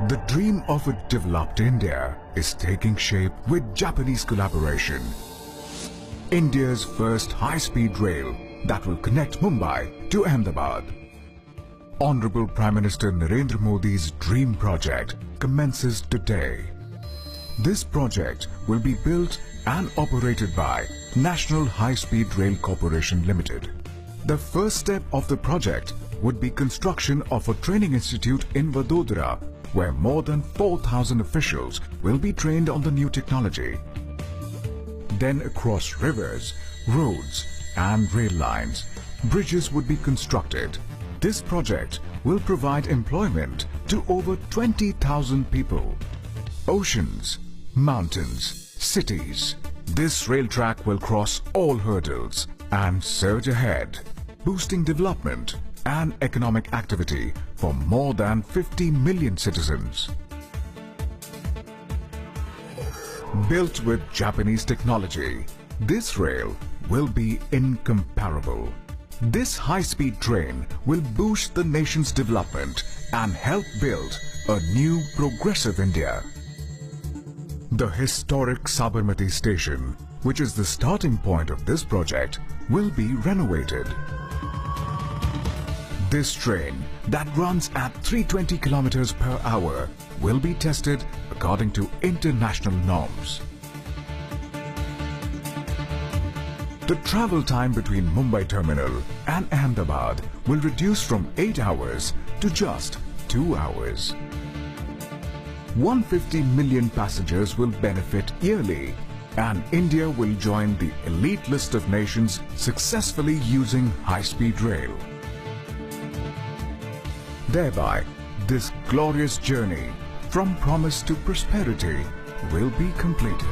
The dream of a developed India is taking shape with Japanese collaboration. India's first high-speed rail that will connect Mumbai to Ahmedabad. Honorable Prime Minister Narendra Modi's dream project commences today. This project will be built and operated by National High Speed Rail Corporation Limited. The first step of the project would be construction of a training institute in Vadodara, where more than 4,000 officials will be trained on the new technology. Then across rivers, roads and rail lines, bridges would be constructed. This project will provide employment to over 20,000 people. Oceans, mountains, cities. This rail track will cross all hurdles and surge ahead, boosting development and economic activity for more than 50 million citizens. Built with Japanese technology, this rail will be incomparable. This high-speed train will boost the nation's development and help build a new progressive India. The historic Sabarmati station, which is the starting point of this project, will be renovated. This train that runs at 320 km per hour will be tested according to international norms. The travel time between Mumbai terminal and Ahmedabad will reduce from 8 hours to just 2 hours. 150 million passengers will benefit yearly, and India will join the elite list of nations successfully using high-speed rail. Thereby, this glorious journey from promise to prosperity will be completed.